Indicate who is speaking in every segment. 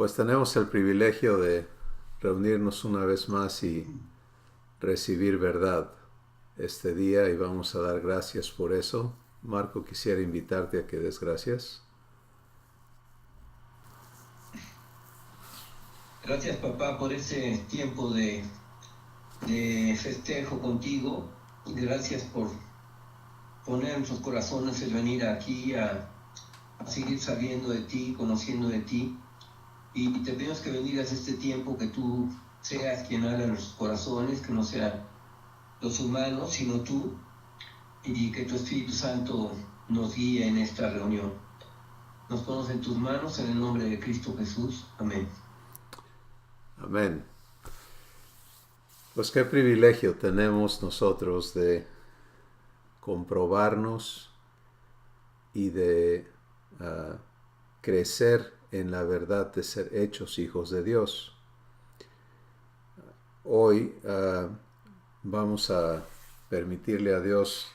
Speaker 1: Pues tenemos el privilegio de reunirnos una vez más y recibir verdad este día y vamos a dar gracias por eso. Marco, quisiera invitarte a que des gracias.
Speaker 2: Gracias, papá, por ese tiempo de festejo contigo. Gracias por poner en nuestros corazones el venir aquí a seguir sabiendo de ti, conociendo de ti. Y te pedimos que bendigas este tiempo, que tú seas quien habla en nuestros corazones, que no sean los humanos, sino tú, y que tu Espíritu Santo nos guíe en esta reunión. Nos ponemos en tus manos en el nombre de Cristo Jesús. Amén.
Speaker 1: Amén. Pues qué privilegio tenemos nosotros de comprobarnos y de crecer en la verdad de ser hechos hijos de Dios. Hoy vamos a permitirle a Dios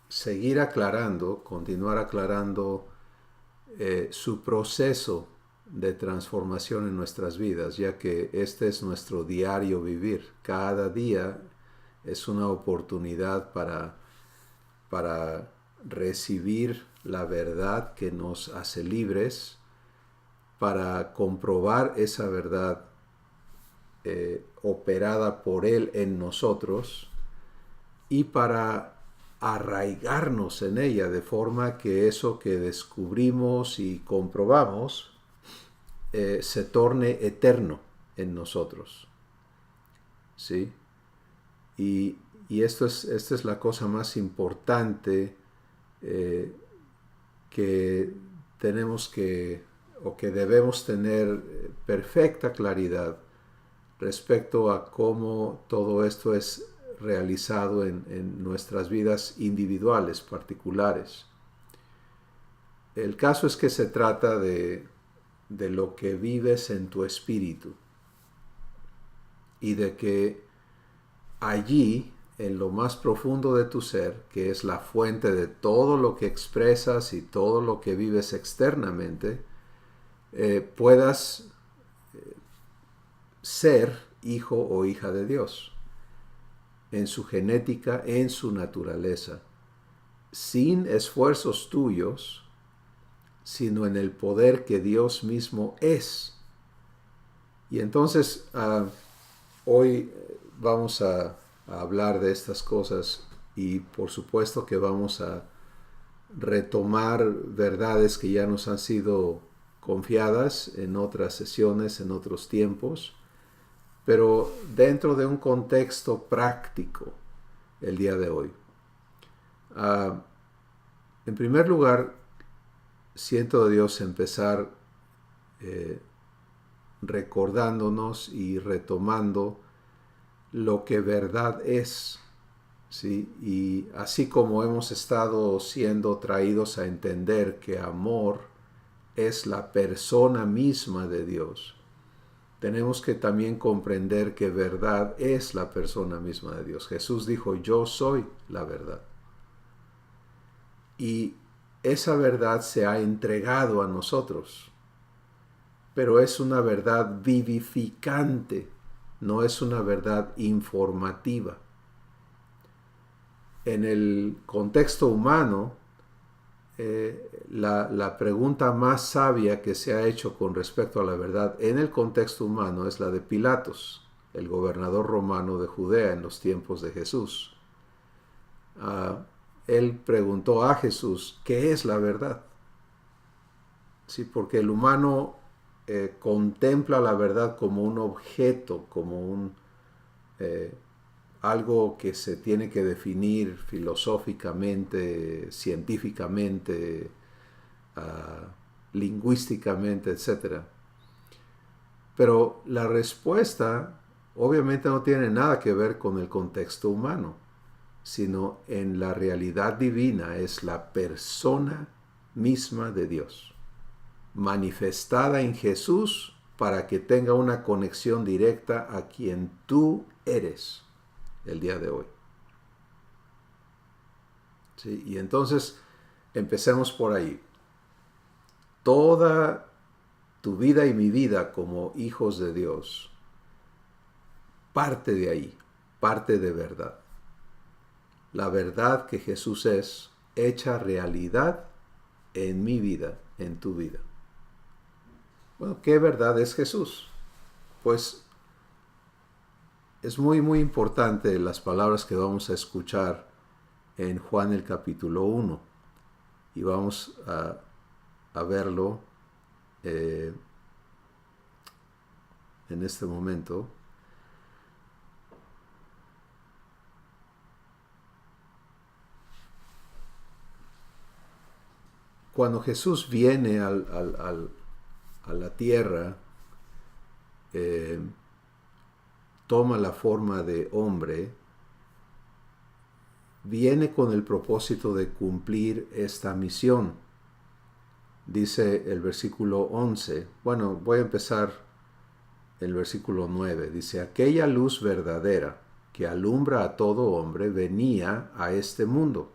Speaker 1: seguir aclarando, continuar aclarando su proceso de transformación en nuestras vidas, ya que este es nuestro diario vivir. Cada día es una oportunidad para recibir la verdad que nos hace libres, para comprobar esa verdad operada por Él en nosotros y para arraigarnos en ella de forma que eso que descubrimos y comprobamos se torne eterno en nosotros. ¿Sí? Y esta es la cosa más importante que tenemos que, o que debemos tener perfecta claridad respecto a cómo todo esto es realizado en nuestras vidas individuales, particulares. El caso es que se trata de lo que vives en tu espíritu y de que allí, en lo más profundo de tu ser, que es la fuente de todo lo que expresas y todo lo que vives externamente, puedas ser hijo o hija de Dios en su genética, en su naturaleza, sin esfuerzos tuyos, sino en el poder que Dios mismo es. Y entonces hoy vamos a hablar de estas cosas y por supuesto que vamos a retomar verdades que ya nos han sido confiadas en otras sesiones, en otros tiempos, pero dentro de un contexto práctico el día de hoy. En primer lugar, siento de Dios empezar eh, recordándonos y retomando lo que verdad es, ¿sí? Y así como hemos estado siendo traídos a entender que amor es la persona misma de Dios, tenemos que también comprender que verdad es la persona misma de Dios. Jesús dijo, yo soy la verdad. Y esa verdad se ha entregado a nosotros, pero es una verdad vivificante, no es una verdad informativa. En el contexto humano, la pregunta más sabia que se ha hecho con respecto a la verdad en el contexto humano es la de Pilatos, el gobernador romano de Judea en los tiempos de Jesús. Él preguntó a Jesús, ¿qué es la verdad? Sí, porque el humano contempla la verdad como un objeto, como eh, algo que se tiene que definir filosóficamente, científicamente, lingüísticamente, etc. Pero la respuesta obviamente no tiene nada que ver con el contexto humano, sino en la realidad divina, es la persona misma de Dios, manifestada en Jesús para que tenga una conexión directa a quien tú eres el día de hoy. ¿Sí? Y entonces empecemos por ahí. Toda tu vida y mi vida como hijos de Dios parte de ahí, parte de verdad. La verdad que Jesús es hecha realidad en mi vida, en tu vida. Bueno, ¿qué verdad es Jesús? Pues es muy importante las palabras que vamos a escuchar en Juan el capítulo 1. Y vamos a verlo en este momento. Cuando Jesús viene a la tierra, toma la forma de hombre, viene con el propósito de cumplir esta misión. Dice el versículo 11, bueno, voy a empezar el versículo 9, dice, aquella luz verdadera que alumbra a todo hombre venía a este mundo.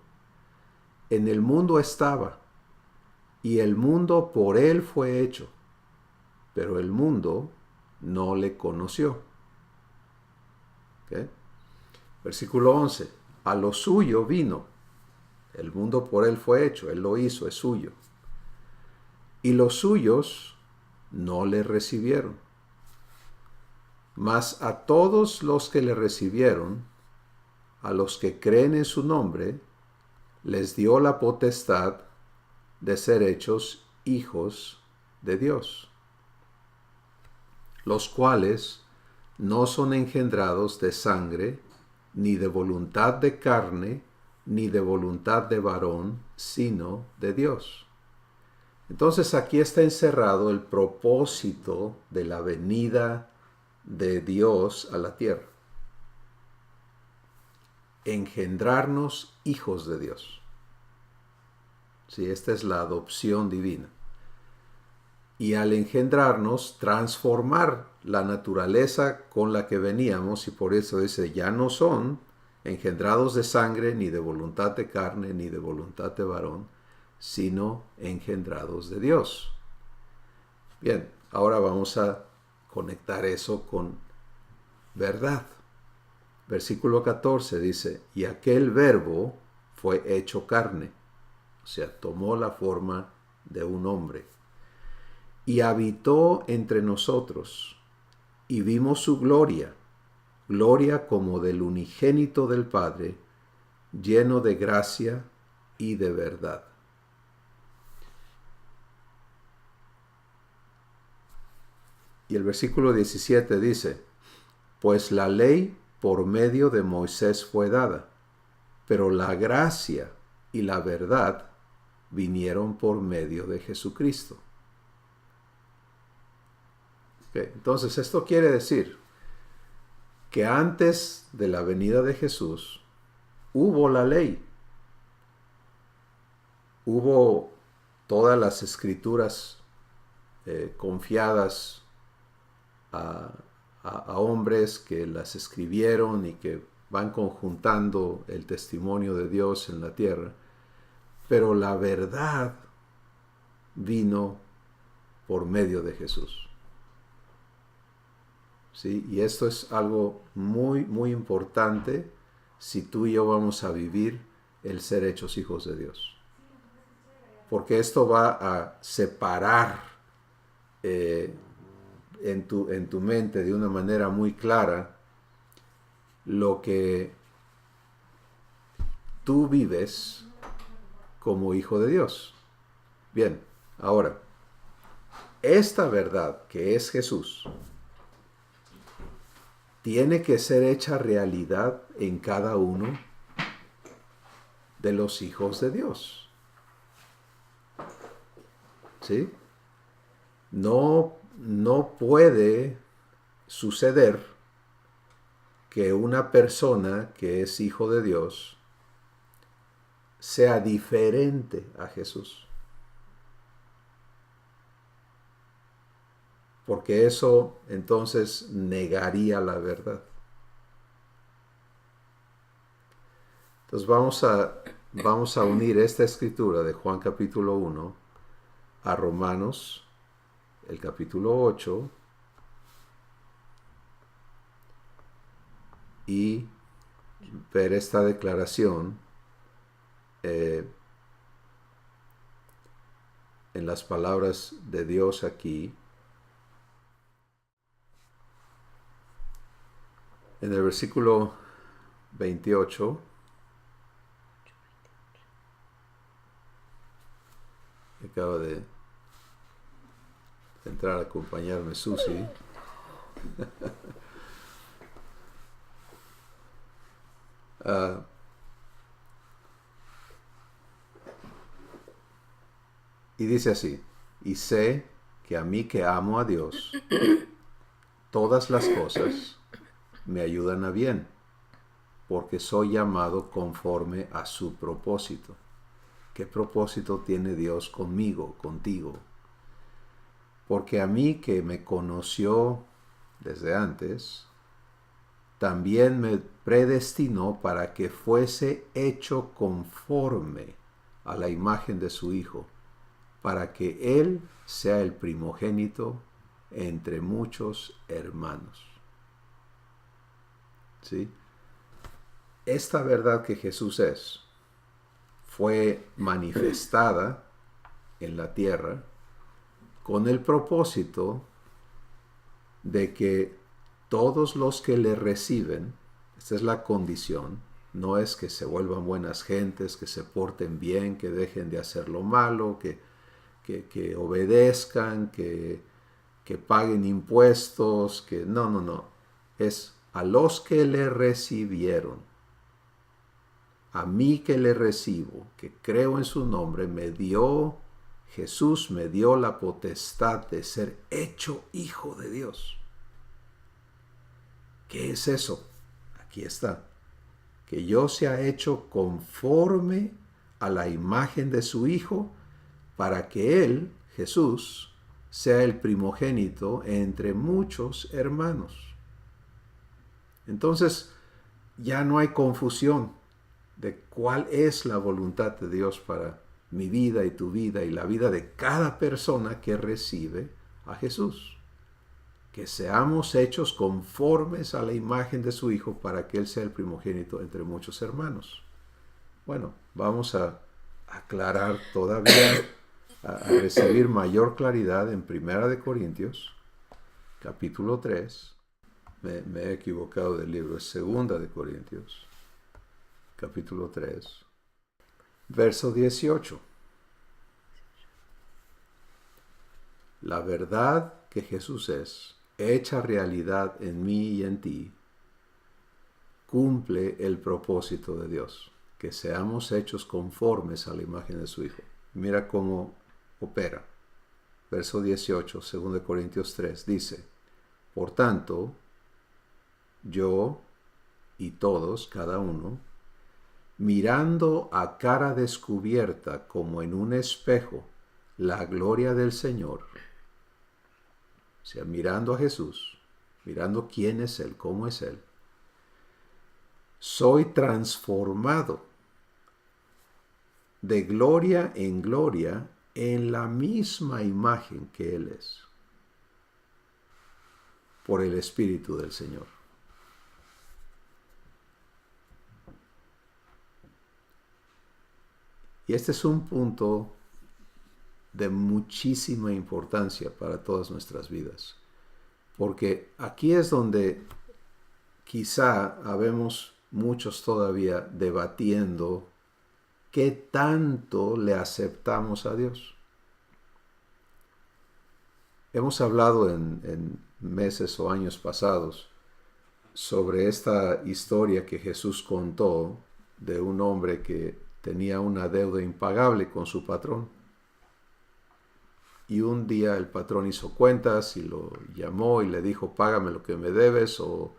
Speaker 1: En el mundo estaba, y el mundo por él fue hecho, pero el mundo no le conoció. ¿Okay? Versículo 11, a lo suyo vino, el mundo por él fue hecho, él lo hizo, es suyo. Y los suyos no le recibieron. Mas a todos los que le recibieron, a los que creen en su nombre, les dio la potestad de ser hechos hijos de Dios, los cuales no son engendrados de sangre, ni de voluntad de carne, ni de voluntad de varón, sino de Dios. Entonces aquí está encerrado el propósito de la venida de Dios a la tierra. Engendrarnos hijos de Dios. Sí, esta es la adopción divina. Y al engendrarnos, transformar la naturaleza con la que veníamos, y por eso dice, ya no son engendrados de sangre, ni de voluntad de carne, ni de voluntad de varón, sino engendrados de Dios. Bien, ahora vamos a conectar eso con verdad. Versículo 14 dice, y aquel verbo fue hecho carne, o sea, tomó la forma de un hombre, y habitó entre nosotros, y vimos su gloria, gloria como del unigénito del Padre, lleno de gracia y de verdad. Y el versículo 17 dice, pues la ley por medio de Moisés fue dada, pero la gracia y la verdad vinieron por medio de Jesucristo. Okay, entonces esto quiere decir que antes de la venida de Jesús hubo la ley, hubo todas las escrituras confiadas a hombres que las escribieron y que van conjuntando el testimonio de Dios en la tierra, pero la verdad vino por medio de Jesús. ¿Sí? Y esto es algo muy importante si tú y yo vamos a vivir el ser hechos hijos de Dios. Porque esto va a separar en tu mente de una manera muy clara lo que tú vives como hijo de Dios. Bien, ahora, esta verdad que es Jesús tiene que ser hecha realidad en cada uno de los hijos de Dios. ¿Sí? No puede suceder que una persona que es hijo de Dios sea diferente a Jesús. Porque eso entonces negaría la verdad. Entonces vamos a unir esta escritura de Juan capítulo 1 a Romanos el capítulo 8 y ver esta declaración en las palabras de Dios aquí. En el versículo 28, acaba de entrar a acompañarme Susi. Y dice así: y sé que a mí que amo a Dios, todas las cosas me ayudan a bien, porque soy llamado conforme a su propósito. ¿Qué propósito tiene Dios conmigo, contigo? Porque a mí que me conoció desde antes, también me predestinó para que fuese hecho conforme a la imagen de su Hijo, para que Él sea el primogénito entre muchos hermanos. ¿Sí? Esta verdad que Jesús es, fue manifestada en la tierra con el propósito de que todos los que le reciben, esta es la condición, no es que se vuelvan buenas gentes, que se porten bien, que dejen de hacer lo malo, que obedezcan, que paguen impuestos, que no. Es a los que le recibieron. A mí que le recibo, que creo en su nombre, Jesús me dio la potestad de ser hecho hijo de Dios. ¿Qué es eso? Aquí está. Que yo sea hecho conforme a la imagen de su Hijo, para que Él, Jesús, sea el primogénito entre muchos hermanos. Entonces, ya no hay confusión de cuál es la voluntad de Dios para mi vida y tu vida y la vida de cada persona que recibe a Jesús. Que seamos hechos conformes a la imagen de su Hijo para que Él sea el primogénito entre muchos hermanos. Bueno, vamos a aclarar todavía, a recibir mayor claridad en 1 Corintios, capítulo 3. Me he equivocado del libro, es 2 Corintios, capítulo 3, verso 18. La verdad que Jesús es, hecha realidad en mí y en ti, cumple el propósito de Dios, que seamos hechos conformes a la imagen de su Hijo. Mira cómo opera. Verso 18, 2 Corintios 3, dice: por tanto, yo y todos, cada uno, mirando a cara descubierta como en un espejo la gloria del Señor, o sea, mirando a Jesús, mirando quién es Él, cómo es Él, soy transformado de gloria en gloria en la misma imagen que Él es, por el Espíritu del Señor. Y este es un punto de muchísima importancia para todas nuestras vidas, porque aquí es donde quizá habemos muchos todavía debatiendo qué tanto le aceptamos a Dios. Hemos hablado en meses o años pasados sobre esta historia que Jesús contó de un hombre que tenía una deuda impagable con su patrón. Y un día el patrón hizo cuentas y lo llamó y le dijo: págame lo que me debes o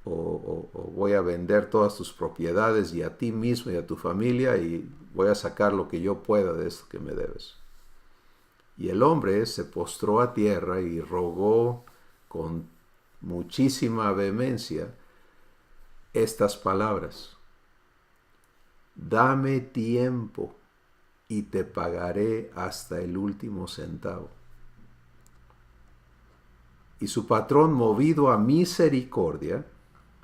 Speaker 1: voy a vender todas tus propiedades y a ti mismo y a tu familia y voy a sacar lo que yo pueda de esto que me debes. Y el hombre se postró a tierra y rogó con muchísima vehemencia estas palabras: dame tiempo y te pagaré hasta el último centavo. Y su patrón, movido a misericordia,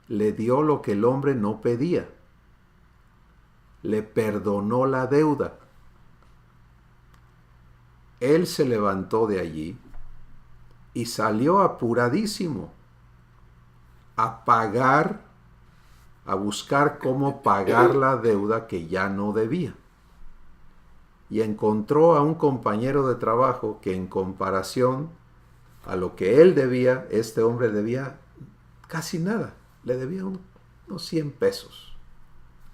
Speaker 1: le dio lo que el hombre no pedía. Le perdonó la deuda. Él se levantó de allí y salió apuradísimo a pagar, a buscar cómo pagar la deuda que ya no debía. Y encontró a un compañero de trabajo que, en comparación a lo que él debía, este hombre debía casi nada. Le debía unos 100 pesos.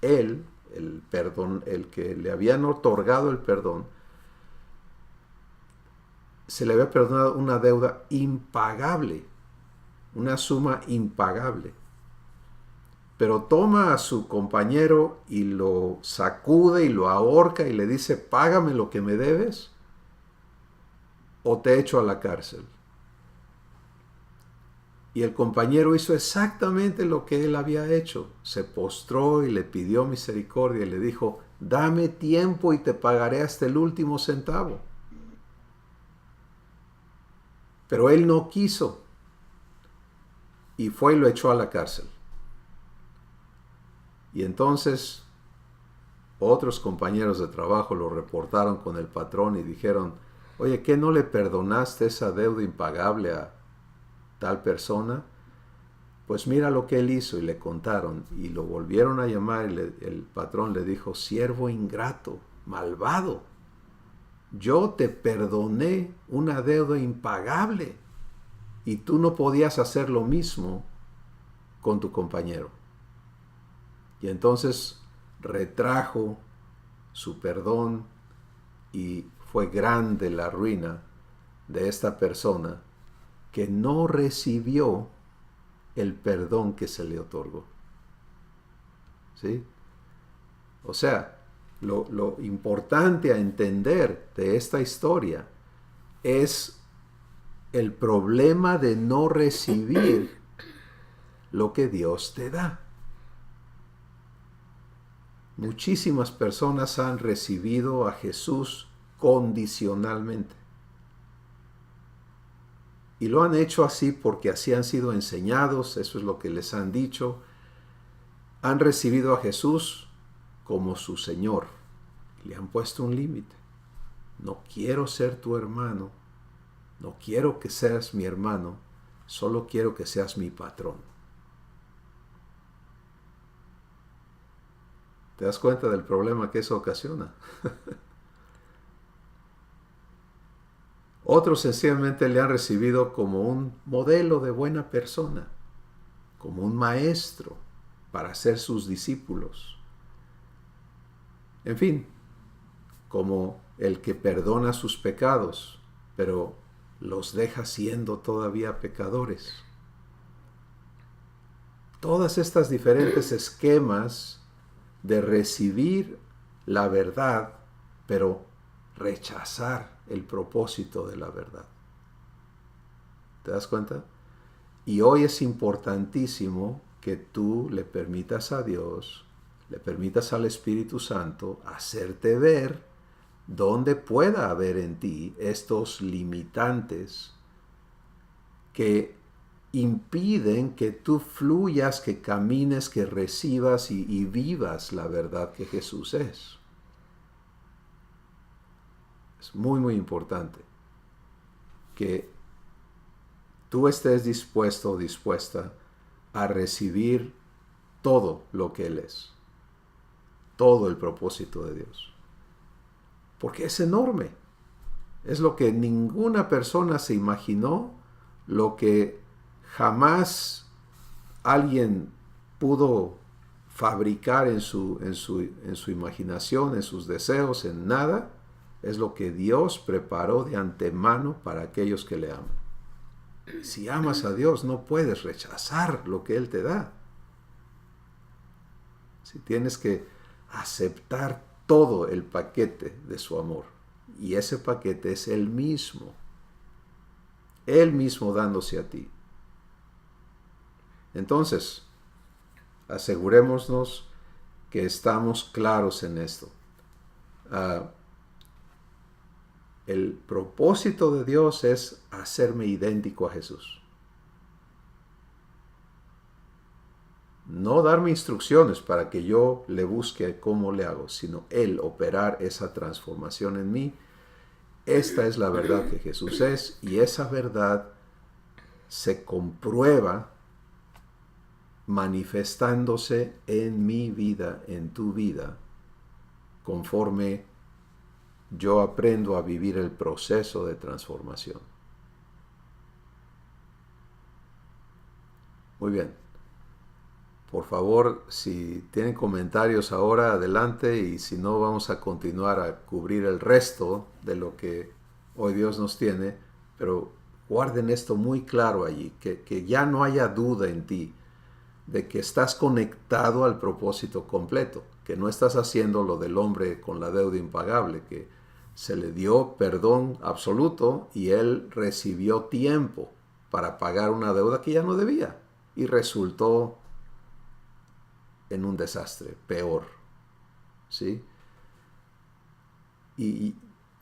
Speaker 1: Él, el que le habían otorgado el perdón, se le había perdonado una deuda impagable, una suma impagable. Pero toma a su compañero y lo sacude y lo ahorca y le dice: págame lo que me debes o te echo a la cárcel. Y el compañero hizo exactamente lo que él había hecho. Se postró y le pidió misericordia y le dijo: dame tiempo y te pagaré hasta el último centavo. Pero él no quiso y fue y lo echó a la cárcel. Y entonces otros compañeros de trabajo lo reportaron con el patrón y dijeron: oye, ¿qué no le perdonaste esa deuda impagable a tal persona? Pues mira lo que él hizo. Y le contaron y lo volvieron a llamar y el patrón le dijo: siervo ingrato, malvado, yo te perdoné una deuda impagable y tú no podías hacer lo mismo con tu compañero. Y entonces retrajo su perdón y fue grande la ruina de esta persona que no recibió el perdón que se le otorgó. ¿Sí? O sea, lo importante a entender de esta historia es el problema de no recibir lo que Dios te da. Muchísimas personas han recibido a Jesús condicionalmente. Y lo han hecho así porque así han sido enseñados, eso es lo que les han dicho. Han recibido a Jesús como su Señor. Le han puesto un límite. No quiero ser tu hermano, no quiero que seas mi hermano, solo quiero que seas mi patrón. ¿Te das cuenta del problema que eso ocasiona? Otros sencillamente le han recibido como un modelo de buena persona, como un maestro para ser sus discípulos. En fin, como el que perdona sus pecados, pero los deja siendo todavía pecadores. Todas estas diferentes esquemas de recibir la verdad, pero rechazar el propósito de la verdad. ¿Te das cuenta? Y hoy es importantísimo que tú le permitas a Dios, le permitas al Espíritu Santo hacerte ver dónde pueda haber en ti estos limitantes que impiden que tú fluyas, que camines, que recibas y vivas la verdad que Jesús es. Es muy, muy importante que tú estés dispuesto o dispuesta a recibir todo lo que Él es, todo el propósito de Dios. Porque es enorme. Es lo que ninguna persona se imaginó, lo que jamás alguien pudo fabricar en su imaginación, en sus deseos, en nada, es lo que Dios preparó de antemano para aquellos que le aman. Si amas a Dios, no puedes rechazar lo que Él te da. Si tienes que aceptar todo el paquete de su amor. Y ese paquete es Él mismo dándose a ti. Entonces, asegurémonos que estamos claros en esto. El propósito de Dios es hacerme idéntico a Jesús. No darme instrucciones para que yo le busque cómo le hago, sino Él operar esa transformación en mí. Esta es la verdad que Jesús es, y esa verdad se comprueba manifestándose en mi vida, en tu vida, conforme yo aprendo a vivir el proceso de transformación. Muy bien. Por favor, si tienen comentarios ahora, adelante, y si no, vamos a continuar a cubrir el resto de lo que hoy Dios nos tiene, pero guarden esto muy claro allí, que ya no haya duda en ti de que estás conectado al propósito completo, que no estás haciendo lo del hombre con la deuda impagable, que se le dio perdón absoluto y él recibió tiempo para pagar una deuda que ya no debía y resultó en un desastre peor, ¿sí? Y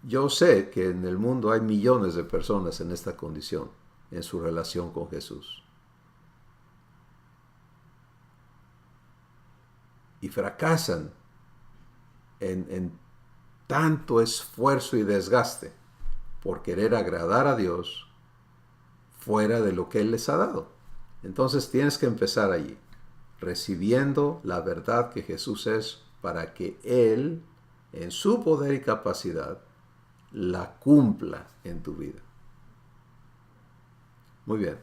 Speaker 1: yo sé que en el mundo hay millones de personas en esta condición, en su relación con Jesús. Y fracasan en tanto esfuerzo y desgaste por querer agradar a Dios fuera de lo que Él les ha dado. Entonces tienes que empezar allí, recibiendo la verdad que Jesús es, para que Él, en su poder y capacidad, la cumpla en tu vida. Muy bien.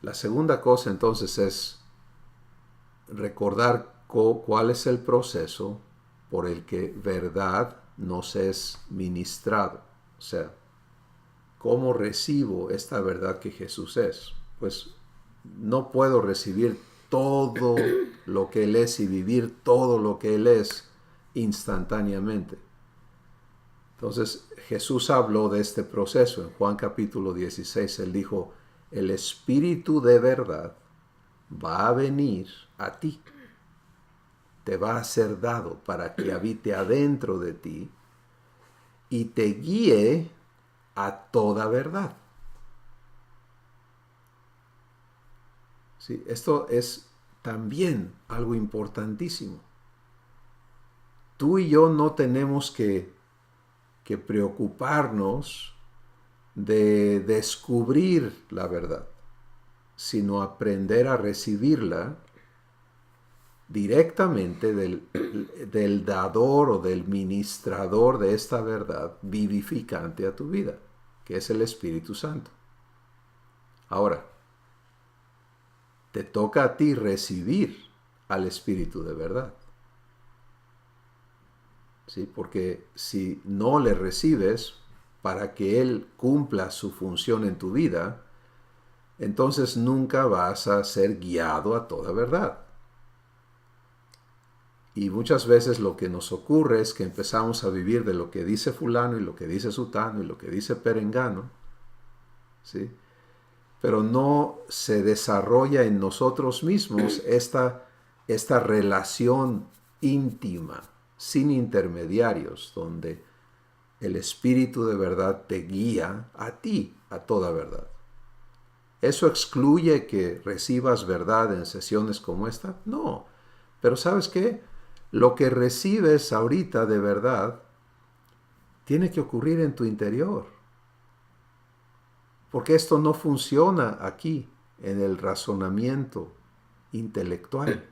Speaker 1: La segunda cosa entonces es recordar cuál es el proceso por el que verdad nos es ministrado. O sea, ¿cómo recibo esta verdad que Jesús es? Pues no puedo recibir todo lo que Él es y vivir todo lo que Él es instantáneamente. Entonces Jesús habló de este proceso. En Juan capítulo 16 Él dijo, el Espíritu de verdad va a venir a ti. Te va a ser dado para que habite adentro de ti y te guíe a toda verdad. ¿Sí? Esto es también algo importantísimo. Tú y yo no tenemos que preocuparnos de descubrir la verdad, sino aprender a recibirla directamente del dador o del ministrador de esta verdad vivificante a tu vida, que es el Espíritu Santo. Ahora, te toca a ti recibir al Espíritu de verdad. ¿Sí? Porque si no le recibes para que Él cumpla su función en tu vida, entonces nunca vas a ser guiado a toda verdad. Y muchas veces lo que nos ocurre es que empezamos a vivir de lo que dice fulano y lo que dice sutano y lo que dice perengano, ¿sí? Pero no se desarrolla en nosotros mismos esta relación íntima, sin intermediarios, donde el Espíritu de verdad te guía a ti, a toda verdad. ¿Eso excluye que recibas verdad en sesiones como esta? No. Pero ¿sabes qué? Lo que recibes ahorita de verdad tiene que ocurrir en tu interior. Porque esto no funciona aquí, en el razonamiento intelectual,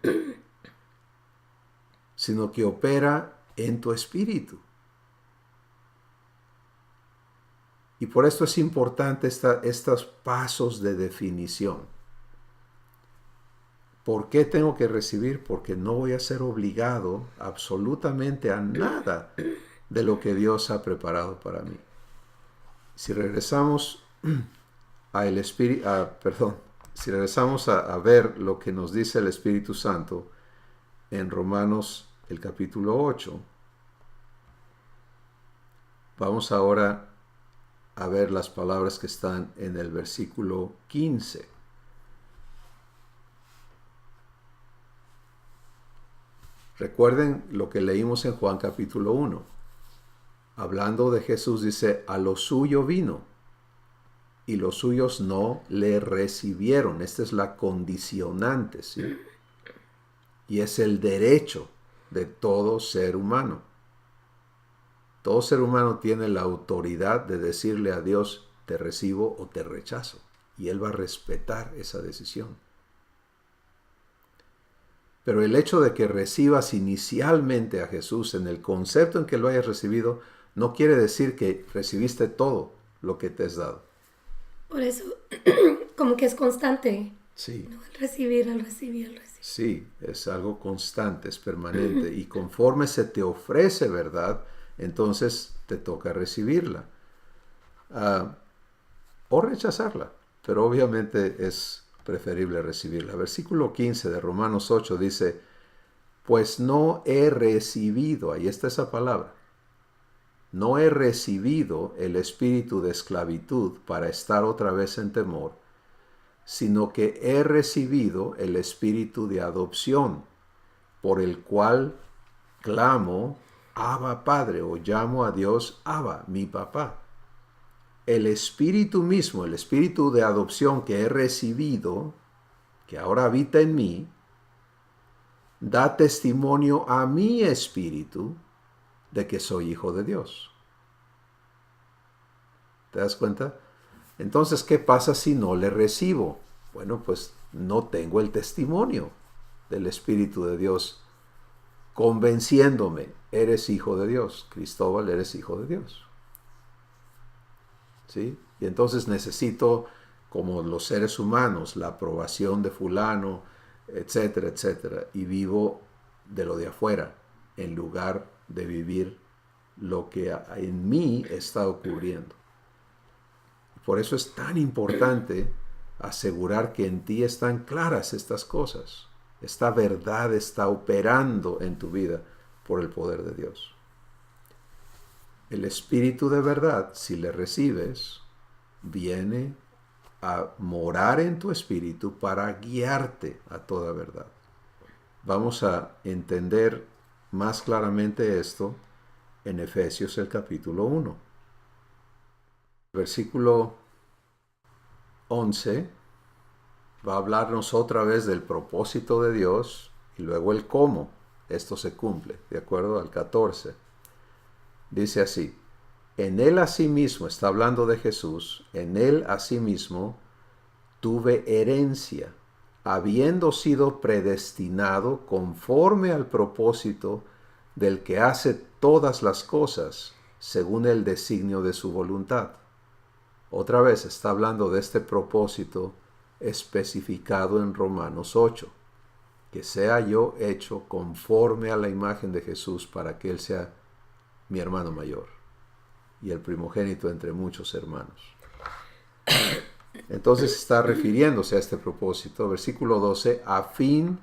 Speaker 1: sino que opera en tu espíritu. Y por esto es importante estos pasos de definición. ¿Por qué tengo que recibir? Porque no voy a ser obligado absolutamente a nada de lo que Dios ha preparado para mí. Si regresamos si regresamos a ver lo que nos dice el Espíritu Santo en Romanos el capítulo 8, vamos ahora a ver las palabras que están en el versículo 15. Recuerden lo que leímos en Juan capítulo 1. Hablando de Jesús dice, a lo suyo vino, y los suyos no le recibieron. Esta es la condicionante, ¿sí? Y es el derecho de todo ser humano. Todo ser humano tiene la autoridad de decirle a Dios, te recibo o te rechazo. Y Él va a respetar esa decisión. Pero el hecho de que recibas inicialmente a Jesús en el concepto en que lo hayas recibido, no quiere decir que recibiste todo lo que te es dado.
Speaker 3: Por eso, como que es constante.
Speaker 1: Sí.
Speaker 3: ¿No? El recibir, el recibir, el recibir.
Speaker 1: Sí, es algo constante, es permanente. Y conforme se te ofrece verdad, entonces te toca recibirla. O rechazarla. Pero obviamente es preferible recibirla. Versículo 15 de Romanos 8 dice, pues no he recibido, ahí está esa palabra, no he recibido el espíritu de esclavitud para estar otra vez en temor, sino que he recibido el espíritu de adopción, por el cual clamo, Abba Padre, o llamo a Dios Abba, mi papá. El espíritu mismo, el espíritu de adopción que he recibido, que ahora habita en mí, da testimonio a mi espíritu de que soy hijo de Dios. ¿Te das cuenta? Entonces, ¿qué pasa si no le recibo? Bueno, pues no tengo el testimonio del Espíritu de Dios convenciéndome, eres hijo de Dios. Cristóbal, eres hijo de Dios. ¿Sí? Y entonces necesito, como los seres humanos, la aprobación de fulano, etcétera, etcétera. Y vivo de lo de afuera, en lugar de vivir lo que en mí está ocurriendo. Por eso es tan importante asegurar que en ti están claras estas cosas. Esta verdad está operando en tu vida por el poder de Dios. El Espíritu de verdad, si le recibes, viene a morar en tu espíritu para guiarte a toda verdad. Vamos a entender más claramente esto en Efesios el capítulo 1. Versículo 11 va a hablarnos otra vez del propósito de Dios y luego el cómo esto se cumple, de acuerdo al 14. Dice así, en Él asimismo, está hablando de Jesús, en Él asimismo tuve herencia, habiendo sido predestinado conforme al propósito del que hace todas las cosas según el designio de su voluntad. Otra vez está hablando de este propósito especificado en Romanos 8, que sea yo hecho conforme a la imagen de Jesús para que Él sea mi hermano mayor y el primogénito entre muchos hermanos. Entonces está refiriéndose a este propósito, versículo 12, a fin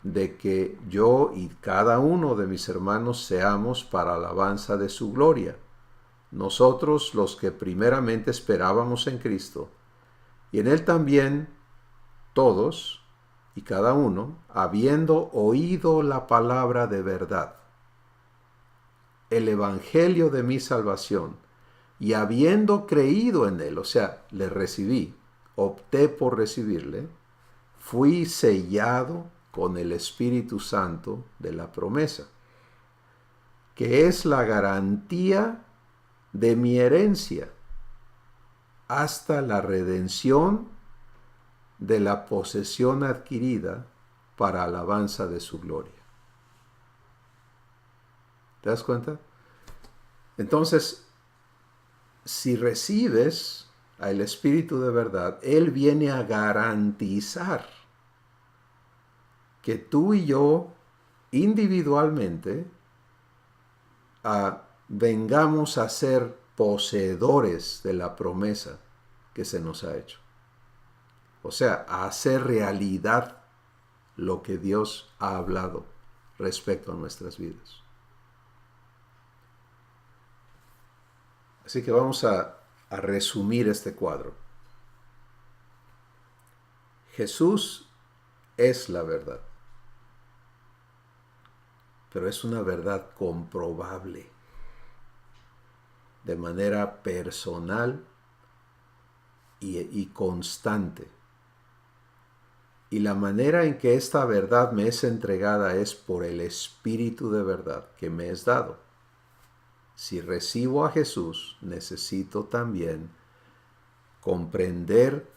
Speaker 1: de que yo y cada uno de mis hermanos seamos para alabanza de su gloria. Nosotros los que primeramente esperábamos en Cristo, y en Él también todos y cada uno, habiendo oído la palabra de verdad, el evangelio de mi salvación, y habiendo creído en Él, o sea, le recibí, opté por recibirle, fui sellado con el Espíritu Santo de la promesa, que es la garantía de mi herencia hasta la redención de la posesión adquirida para alabanza de su gloria. ¿Te das cuenta? Entonces, si recibes al Espíritu de verdad, Él viene a garantizar que tú y yo individualmente vengamos a ser poseedores de la promesa que se nos ha hecho. O sea, a hacer realidad lo que Dios ha hablado respecto a nuestras vidas. Así que vamos a resumir este cuadro. Jesús es la verdad, pero es una verdad comprobable, de manera personal y constante. Y la manera en que esta verdad me es entregada es por el Espíritu de verdad que me es dado. Si recibo a Jesús, necesito también comprender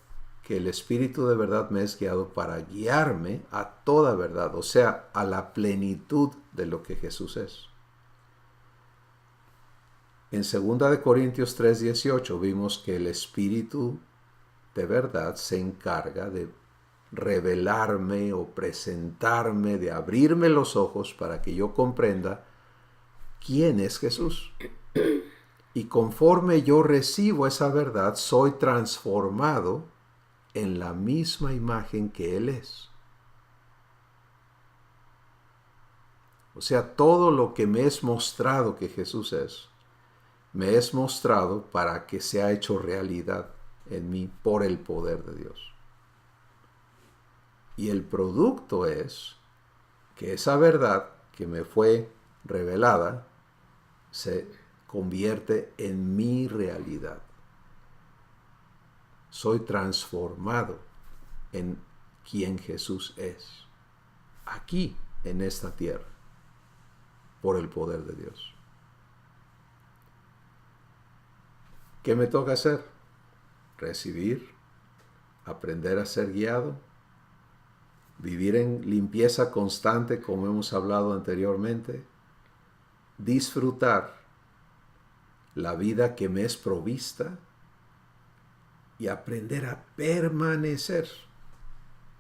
Speaker 1: que el Espíritu de verdad me es guiado para guiarme a toda verdad, o sea, a la plenitud de lo que Jesús es. En 2 Corintios 3:18 vimos que el Espíritu de verdad se encarga de revelarme o presentarme, de abrirme los ojos para que yo comprenda quién es Jesús. Y conforme yo recibo esa verdad, soy transformado en la misma imagen que Él es. O sea, todo lo que me es mostrado que Jesús es, me es mostrado para que sea hecho realidad en mí por el poder de Dios. Y el producto es que esa verdad que me fue revelada se convierte en mi realidad. Soy transformado en quien Jesús es, aquí en esta tierra, por el poder de Dios. ¿Qué me toca hacer? Recibir, aprender a ser guiado, vivir en limpieza constante, como hemos hablado anteriormente, disfrutar la vida que me es provista y aprender a permanecer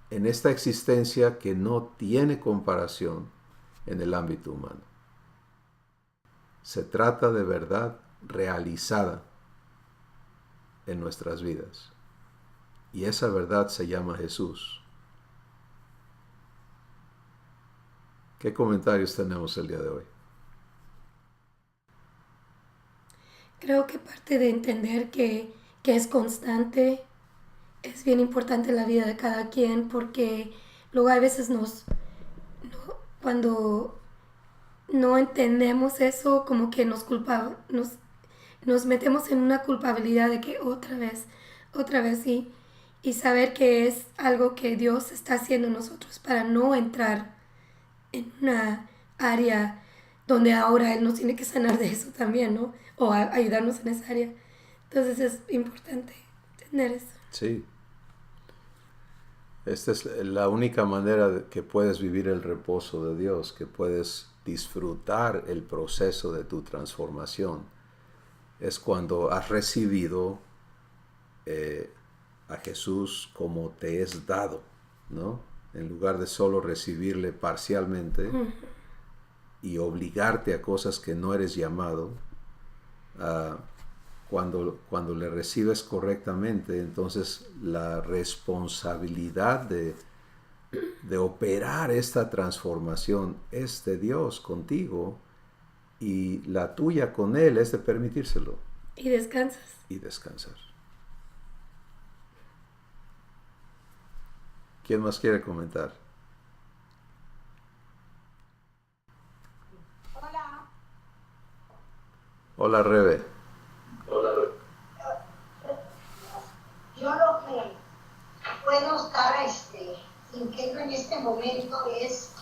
Speaker 1: en esta existencia que no tiene comparación en el ámbito humano. Se trata de verdad realizada en nuestras vidas. Y esa verdad se llama Jesús. ¿Qué comentarios tenemos el día de hoy?
Speaker 3: Creo que parte de entender que es constante es bien importante en la vida de cada quien, porque luego a veces cuando no entendemos eso, como que nos metemos en una culpabilidad de que otra vez sí, y saber que es algo que Dios está haciendo en nosotros para no entrar en una área donde ahora Él nos tiene que sanar de eso también, ¿no? O ayudarnos en esa área. Entonces es importante tener eso.
Speaker 1: Sí. Esta es la única manera que puedes vivir el reposo de Dios, que puedes disfrutar el proceso de tu transformación. Es cuando has recibido a Jesús como te es dado, ¿no? En lugar de solo recibirle parcialmente y obligarte a cosas que no eres llamado. Cuando le recibes correctamente, entonces la responsabilidad de operar esta transformación es de Dios contigo, y la tuya con Él es de permitírselo.
Speaker 3: Y descansas.
Speaker 1: Y descansar. ¿Quién más quiere comentar?
Speaker 4: Hola.
Speaker 1: Hola, Rebe.
Speaker 4: Yo lo que puedo estar sintiendo en este momento es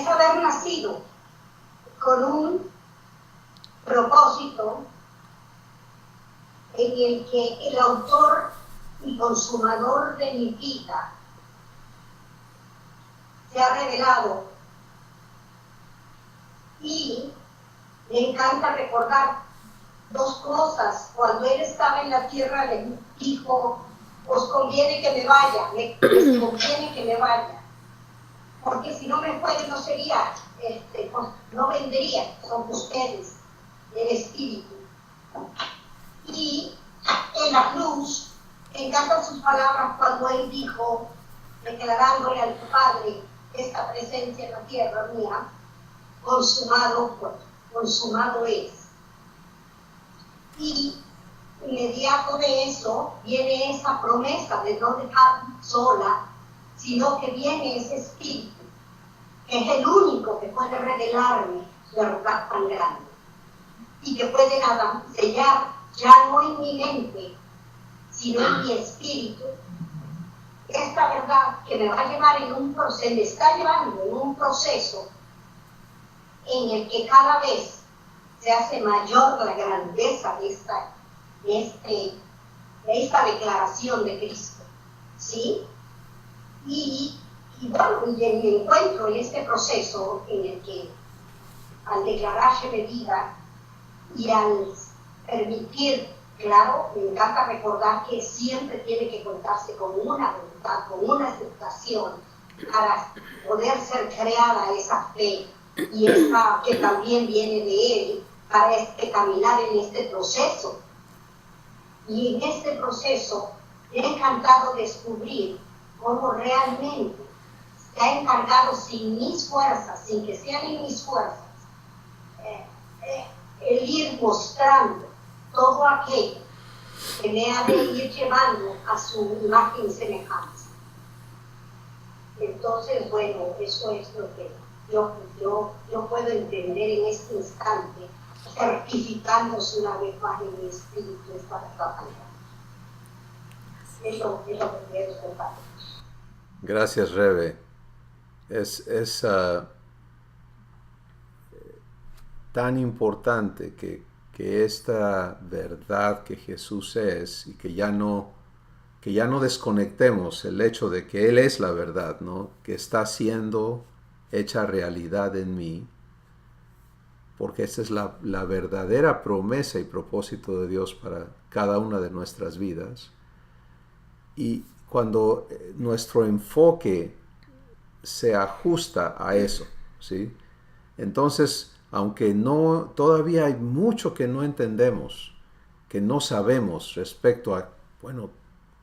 Speaker 4: haber nacido con un propósito en el que el autor y consumador de mi vida se ha revelado, y me encanta recordar dos cosas. Cuando él estaba en la tierra le dijo: os conviene que me vaya, les conviene que me vaya, porque si no me fuera no sería, no vendría con ustedes el Espíritu. Y en la cruz me encantan sus palabras cuando él dijo, declarándole al Padre esta presencia en la tierra mía: consumado es. Y inmediato de eso viene esa promesa de no dejarme sola, sino que viene ese Espíritu, que es el único que puede revelarme la verdad tan grande, y que puede sellar ya no en mi mente, sino en mi espíritu, esta verdad que me va a llevar en un proceso, me está llevando en un proceso en el que cada vez se hace mayor la grandeza de esta declaración de Cristo, ¿sí? Y bueno, y me encuentro en este proceso en el que al declararse de vida y al permitir, claro, me encanta recordar que siempre tiene que contarse con una voluntad, con una aceptación para poder ser creada esa fe y esa que también viene de Él para caminar en este proceso. Y en este proceso me ha encantado descubrir cómo realmente se ha encargado sin mis fuerzas, sin que sean en mis fuerzas, el ir mostrando todo aquello que me ha de ir llevando a su imagen y semejanza. Entonces, bueno, eso es lo que yo puedo entender en este instante, certificándose una vez más en mi espíritu esta verdad. Eso es lo que quiero compartir.
Speaker 1: Gracias, Rebe. Es tan importante que esta verdad que Jesús es y que ya no desconectemos el hecho de que Él es la verdad, ¿no? Que está siendo hecha realidad en mí, porque esta es la verdadera promesa y propósito de Dios para cada una de nuestras vidas. Y cuando nuestro enfoque se ajusta a eso, ¿sí? Entonces, aunque todavía hay mucho que no entendemos, que no sabemos respecto a, bueno,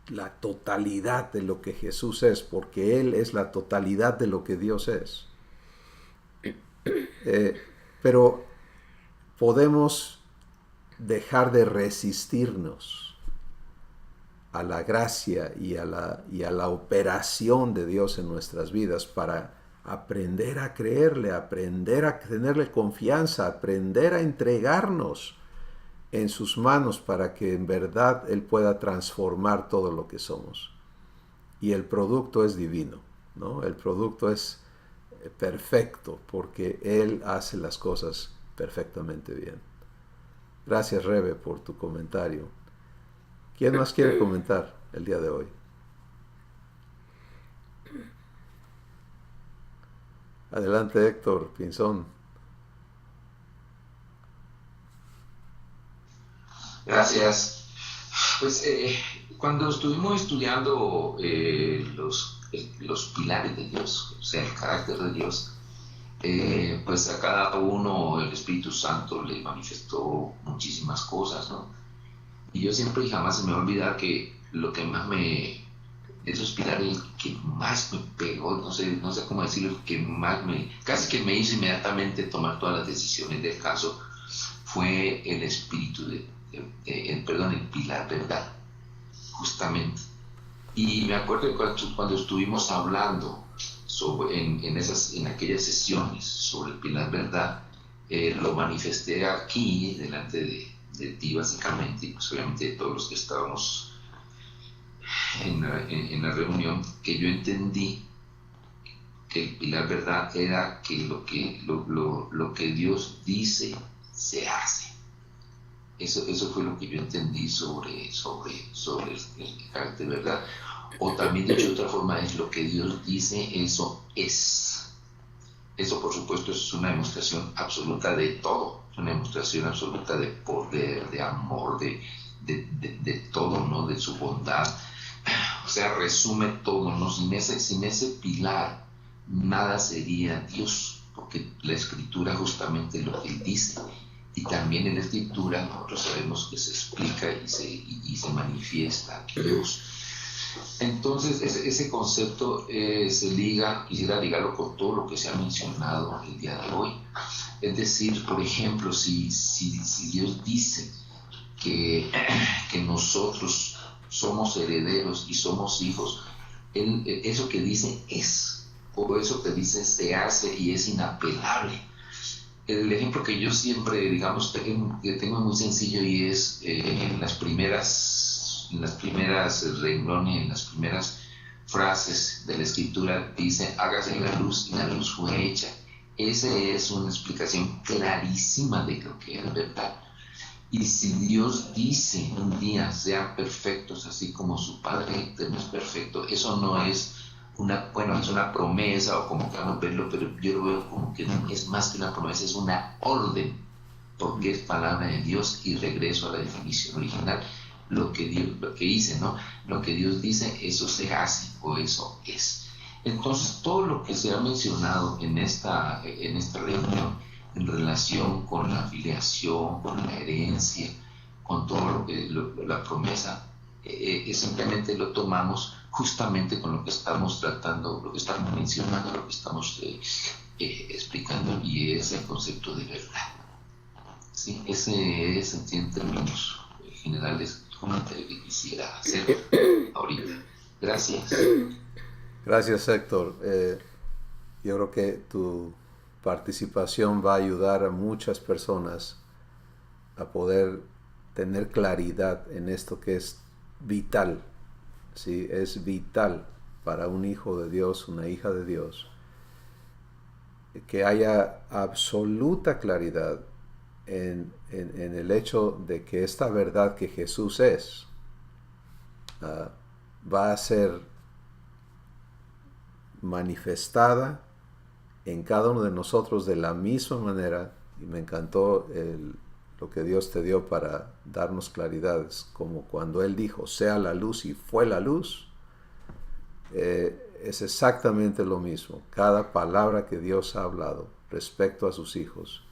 Speaker 1: la totalidad de lo que Jesús es, porque Él es la totalidad de lo que Dios es. Pero podemos dejar de resistirnos a la gracia y a la operación de Dios en nuestras vidas para aprender a creerle, aprender a tenerle confianza, aprender a entregarnos en sus manos para que en verdad Él pueda transformar todo lo que somos. Y el producto es divino, ¿no? El producto es perfecto porque Él hace las cosas perfectamente bien. Gracias, Rebe, por tu comentario. ¿Quién más quiere comentar el día de hoy? Adelante, Héctor Pinzón.
Speaker 5: Gracias. Pues cuando estuvimos estudiando los pilares de Dios, o sea, el carácter de Dios, pues a cada uno el Espíritu Santo le manifestó muchísimas cosas, ¿no? Y yo siempre y jamás se me va a olvidar que lo que más esos pilares que más me pegó, no sé cómo decirlo, casi que me hizo inmediatamente tomar todas las decisiones del caso, fue el espíritu el pilar verdad, justamente. Y me acuerdo que cuando estuvimos hablando en aquellas sesiones sobre el pilar verdad, lo manifesté aquí delante de ti básicamente, y pues obviamente de todos los que estábamos en la reunión, que yo entendí que el pilar verdad era que lo que Dios dice se hace. Eso fue lo que yo entendí sobre el carácter verdad. O también dicho de otra forma, es lo que Dios dice, eso es. Eso, por supuesto, es una demostración absoluta de todo, es una demostración absoluta de poder, de amor, de todo, ¿no? De su bondad. O sea, resume todo, ¿no? Sin ese pilar, nada sería Dios, porque la Escritura justamente lo que dice. Y también en la Escritura nosotros sabemos que se explica y se manifiesta Dios. Entonces ese concepto quisiera ligarlo con todo lo que se ha mencionado el día de hoy. Es decir, por ejemplo, si Dios dice que nosotros somos herederos y somos hijos, eso que dice es, o eso que dice se hace y es inapelable. El ejemplo que yo siempre, digamos, que tengo muy sencillo y es en las primeras en las primeras renglones, en las primeras frases de la escritura, dice, hágase la luz, y la luz fue hecha. Esa es una explicación clarísima de lo que es verdad. Y si Dios dice un día, sean perfectos así como su Padre eterno es perfecto, eso no es es una promesa o como queramos verlo, pero yo lo veo como que es más que una promesa, es una orden, porque es palabra de Dios. Y regreso a la definición original, lo que dice, ¿no? Lo que Dios dice, eso se hace o eso es. Entonces, todo lo que se ha mencionado en esta reunión en relación con la filiación, con la herencia, con todo la promesa, simplemente lo tomamos justamente con lo que estamos tratando, lo que estamos mencionando, lo que estamos explicando, y es el concepto de verdad. Sí, ese es en términos generales como te quisiera hacer ahorita. Gracias.
Speaker 1: Gracias, Héctor. Yo creo que tu participación va a ayudar a muchas personas a poder tener claridad en esto que es vital. ¿Sí? Es vital para un hijo de Dios, una hija de Dios, que haya absoluta claridad en el hecho de que esta verdad que Jesús es, va a ser manifestada en cada uno de nosotros de la misma manera. Y me encantó lo que Dios te dio para darnos claridades, como cuando Él dijo, sea la luz, y fue la luz. Es exactamente lo mismo. Cada palabra que Dios ha hablado respecto a sus hijos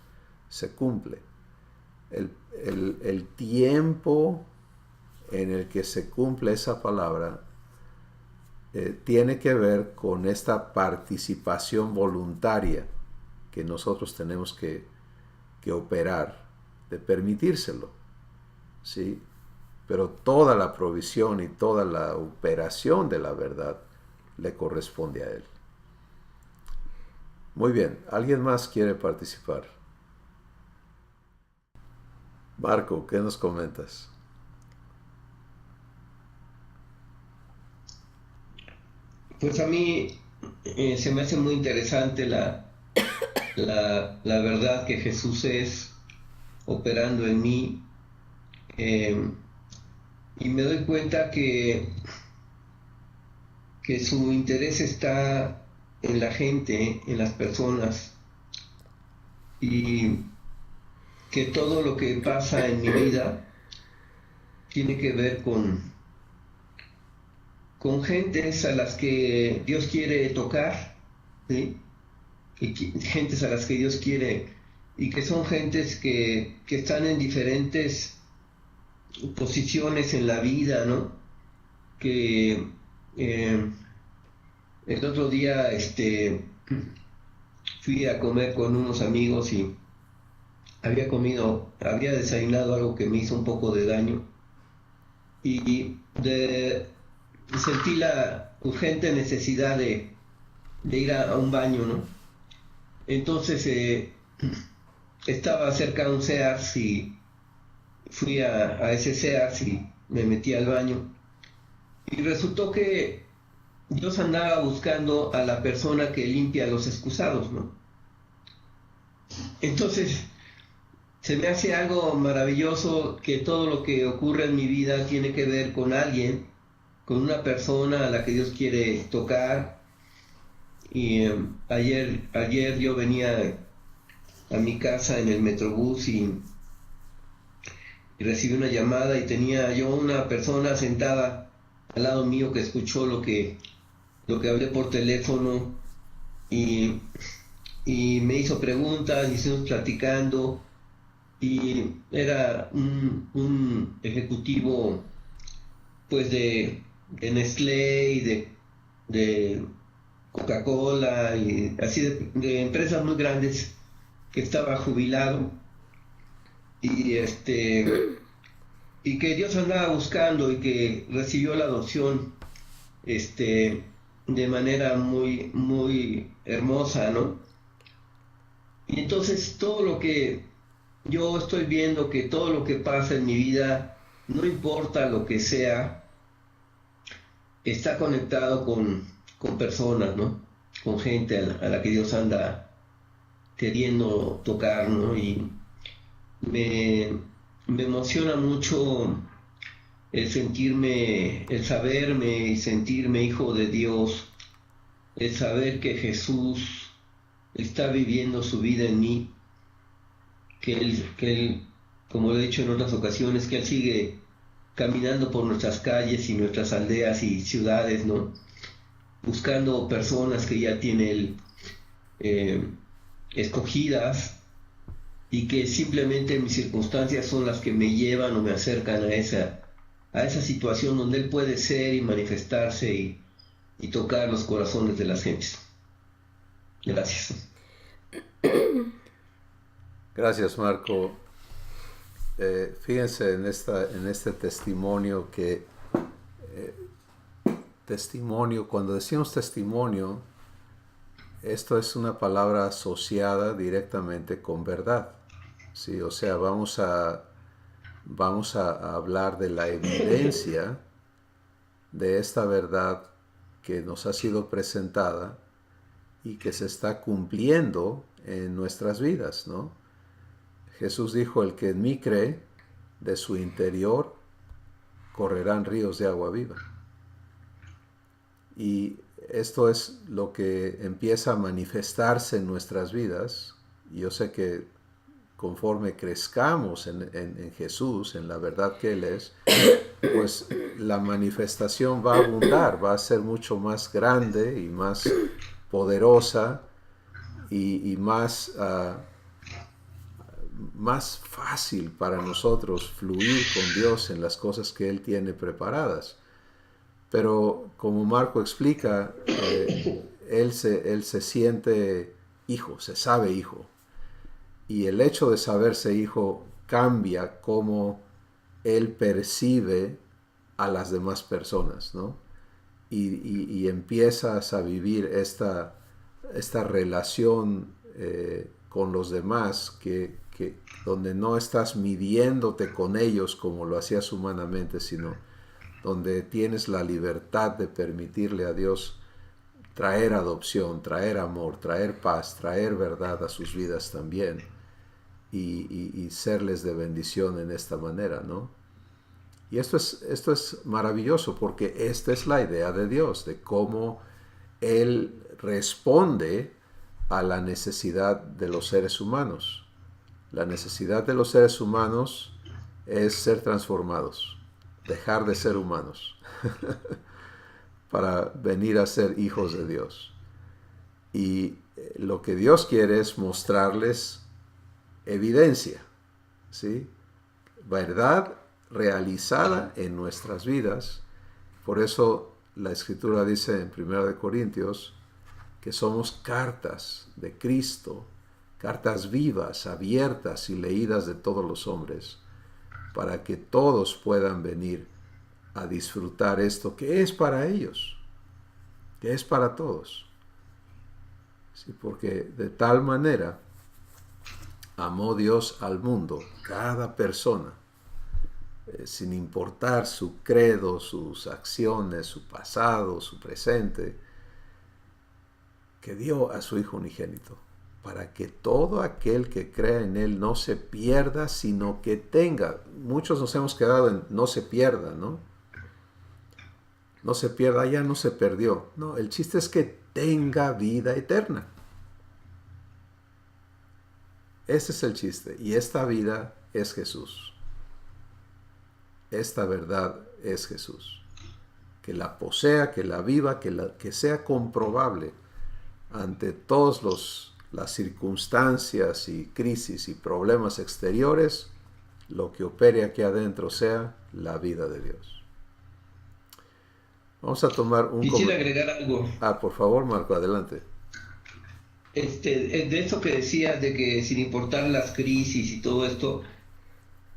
Speaker 1: se cumple. El tiempo en el que se cumple esa palabra tiene que ver con esta participación voluntaria que nosotros tenemos que operar, de permitírselo, ¿sí? Pero toda la provisión y toda la operación de la verdad le corresponde a Él. Muy bien, ¿alguien más quiere participar? Marco, ¿qué nos comentas?
Speaker 2: Pues a mí se me hace muy interesante la verdad que Jesús es operando en mí, y me doy cuenta que su interés está en la gente, en las personas, y que todo lo que pasa en mi vida tiene que ver con gentes a las que Dios quiere tocar, ¿sí? Y gentes a las que Dios quiere, y que son gentes que están en diferentes posiciones en la vida, ¿no? Que el otro día fui a comer con unos amigos y había desayunado algo que me hizo un poco de daño, y sentí la urgente necesidad de ir a un baño, ¿no? Entonces estaba cerca de un Sears y fui a ese Sears y me metí al baño, y resultó que Dios andaba buscando a la persona que limpia los excusados, ¿no? Entonces se me hace algo maravilloso que todo lo que ocurre en mi vida tiene que ver con alguien, con una persona a la que Dios quiere tocar. Y ayer yo venía a mi casa en el Metrobús y recibí una llamada, y tenía yo una persona sentada al lado mío que escuchó lo que hablé por teléfono, y me hizo preguntas, y estuvimos platicando, y era un ejecutivo pues de Nestlé y de Coca-Cola y así de empresas muy grandes, que estaba jubilado, y que Dios andaba buscando, y que recibió la adopción de manera muy muy hermosa, ¿no? Y entonces todo lo que yo estoy viendo, que todo lo que pasa en mi vida no importa lo que sea, está conectado con personas, ¿no? Con gente a la que Dios anda queriendo tocar, ¿no? Y me emociona mucho el sentirme, el saberme y sentirme hijo de Dios, el saber que Jesús está viviendo su vida en mí, que él, como lo he dicho en otras ocasiones, que Él sigue caminando por nuestras calles y nuestras aldeas y ciudades, ¿no? Buscando personas que ya tiene Él escogidas, y que simplemente mis circunstancias son las que me llevan o me acercan a esa situación donde Él puede ser y manifestarse y tocar los corazones de las gentes. Gracias.
Speaker 1: Gracias, Marco. Fíjense en este testimonio que cuando decimos testimonio, esto es una palabra asociada directamente con verdad, ¿sí? O sea, vamos a hablar de la evidencia de esta verdad que nos ha sido presentada y que se está cumpliendo en nuestras vidas, ¿no? Jesús dijo: el que en mí cree, de su interior correrán ríos de agua viva. Y esto es lo que empieza a manifestarse en nuestras vidas. Y yo sé que conforme crezcamos en Jesús, en la verdad que Él es, pues la manifestación va a abundar, va a ser mucho más grande y más poderosa y más fácil para nosotros fluir con Dios en las cosas que Él tiene preparadas. Pero como Marco explica, él se siente hijo, se sabe hijo. Y el hecho de saberse hijo cambia cómo él percibe a las demás personas, ¿no? Y empiezas a vivir esta relación con los demás donde no estás midiéndote con ellos como lo hacías humanamente, sino donde tienes la libertad de permitirle a Dios traer adopción, traer amor, traer paz, traer verdad a sus vidas también, y serles de bendición en esta manera, ¿no? Y esto es maravilloso, porque esta es la idea de Dios, de cómo Él responde a la necesidad de los seres humanos. La necesidad de los seres humanos es ser transformados, dejar de ser humanos para venir a ser hijos de Dios. Y lo que Dios quiere es mostrarles evidencia, ¿sí? Verdad realizada en nuestras vidas. Por eso la Escritura dice en 1 Corintios que somos cartas de Cristo, cartas vivas, abiertas y leídas de todos los hombres, para que todos puedan venir a disfrutar esto que es para ellos, que es para todos. Sí, porque de tal manera amó Dios al mundo, cada persona, sin importar su credo, sus acciones, su pasado, su presente, que dio a su Hijo unigénito, para que todo aquel que crea en Él no se pierda, sino que tenga. Muchos nos hemos quedado en no se pierda, ¿no? No se pierda, ya no se perdió. No, el chiste es que tenga vida eterna. Ese es el chiste. Y esta vida es Jesús. Esta verdad es Jesús. Que la posea, que la viva, que sea comprobable ante todas las circunstancias y crisis y problemas exteriores. Lo que opere aquí adentro sea la vida de Dios. Vamos a tomar un...
Speaker 2: Quisiera agregar algo.
Speaker 1: Por favor, Marco, adelante.
Speaker 2: De esto que decías, de que sin importar las crisis y todo esto,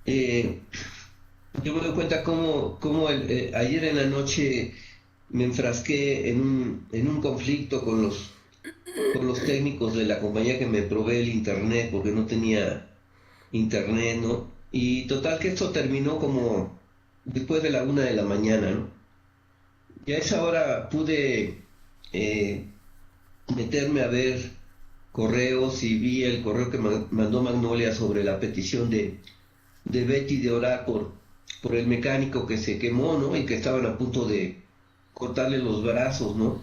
Speaker 2: yo me doy cuenta cómo ayer en la noche me enfrasqué en un conflicto con los técnicos de la compañía que me provee el internet, porque no tenía internet, ¿no? Y total que esto terminó como después de la 1 de la mañana, ¿no? Y a esa hora pude meterme a ver correos y vi el correo que mandó Magnolia sobre la petición de Betty de orar por el mecánico que se quemó, ¿no? Y que estaban a punto de cortarle los brazos, ¿no?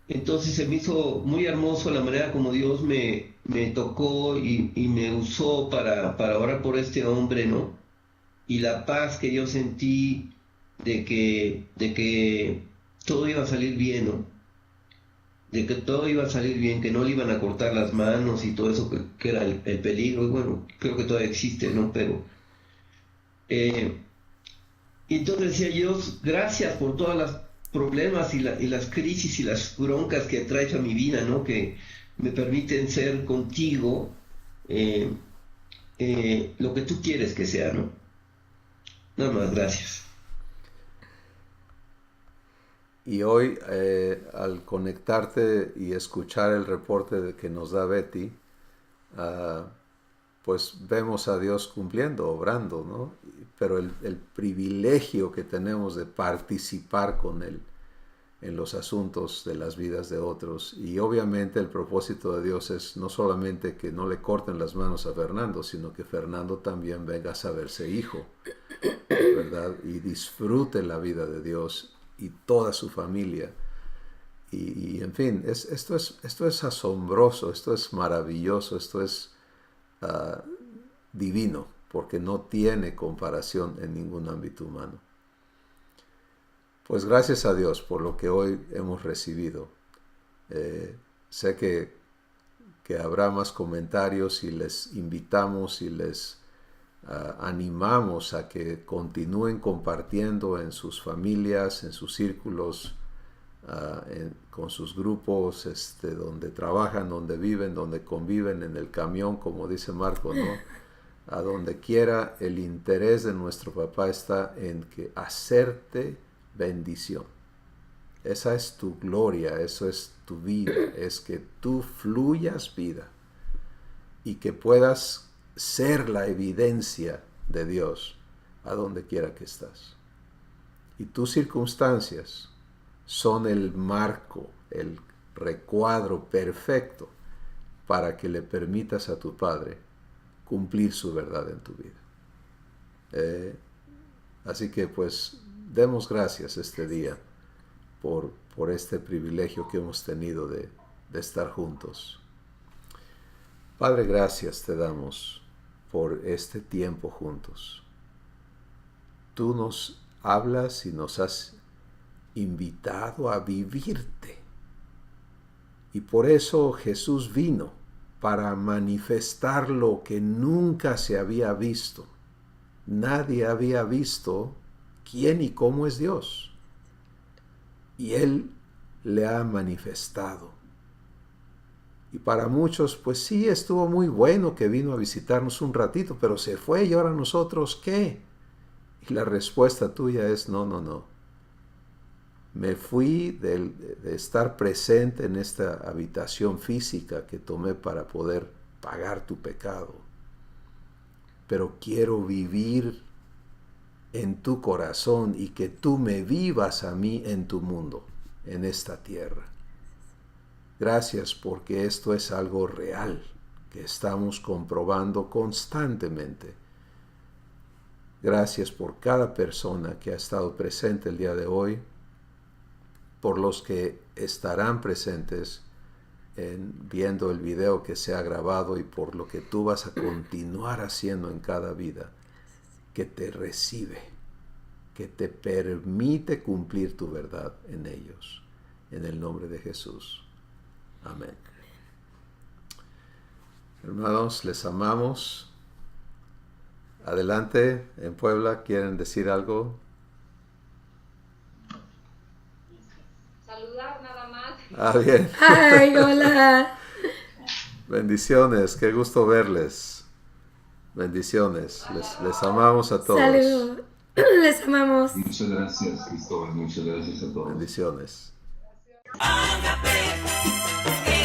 Speaker 2: Entonces se me hizo muy hermoso la manera como Dios me tocó y me usó para orar por este hombre, ¿no? Y la paz que yo sentí de que todo iba a salir bien, ¿no? De que todo iba a salir bien, que no le iban a cortar las manos y todo eso que era el peligro, y bueno, creo que todavía existe, ¿no? Pero y entonces decía Dios, gracias por todas las problemas y las crisis y las broncas que traes a mi vida, ¿no? Que me permiten ser contigo lo que tú quieres que sea, ¿no? Nada más, gracias.
Speaker 1: Y hoy, al conectarte y escuchar el reporte que nos da Betty, pues vemos a Dios cumpliendo, obrando, ¿no? Pero el privilegio que tenemos de participar con Él en los asuntos de las vidas de otros. Y obviamente el propósito de Dios es no solamente que no le corten las manos a Fernando, sino que Fernando también venga a saberse hijo, ¿verdad? Y disfrute la vida de Dios y toda su familia. Y en fin, esto es asombroso, esto es maravilloso, esto es divino, porque no tiene comparación en ningún ámbito humano. Pues gracias a Dios por lo que hoy hemos recibido. Sé que habrá más comentarios y les invitamos y les animamos a que continúen compartiendo en sus familias, en sus círculos, con sus grupos, donde trabajan, donde viven, donde conviven, en el camión, como dice Marco, ¿no? A donde quiera, el interés de nuestro papá está en que hacerte bendición. Esa es tu gloria, eso es tu vida, es que tú fluyas vida y que puedas ser la evidencia de Dios a donde quiera que estás. Y tus circunstancias son el marco, el recuadro perfecto para que le permitas a tu Padre cumplir su verdad en tu vida. Así que pues demos gracias este día por este privilegio que hemos tenido de estar juntos. Padre, gracias te damos por este tiempo juntos. Tú nos hablas y nos has invitado a vivirte. Y por eso Jesús vino, para manifestar lo que nunca se había visto. Nadie había visto quién y cómo es Dios. Y Él le ha manifestado. Y para muchos, pues sí, estuvo muy bueno que vino a visitarnos un ratito, pero se fue y ahora nosotros, ¿qué? Y la respuesta tuya es no. Me fui de estar presente en esta habitación física que tomé para poder pagar tu pecado. Pero quiero vivir en tu corazón y que tú me vivas a mí en tu mundo, en esta tierra. Gracias porque esto es algo real que estamos comprobando constantemente. Gracias por cada persona que ha estado presente el día de hoy, por los que estarán presentes viendo el video que se ha grabado y por lo que tú vas a continuar haciendo en cada vida, que te recibe, que te permite cumplir tu verdad en ellos. En el nombre de Jesús. Amén. Hermanos, les amamos. Adelante, en Puebla, ¿quieren decir algo?
Speaker 6: Saludar nada más.
Speaker 1: Bien.
Speaker 3: Ay, hola.
Speaker 1: Bendiciones, qué gusto verles. Bendiciones, les amamos a todos.
Speaker 3: Saludos. Les amamos.
Speaker 5: Muchas gracias, Cristóbal, muchas gracias a todos.
Speaker 1: Bendiciones.
Speaker 7: Ágape.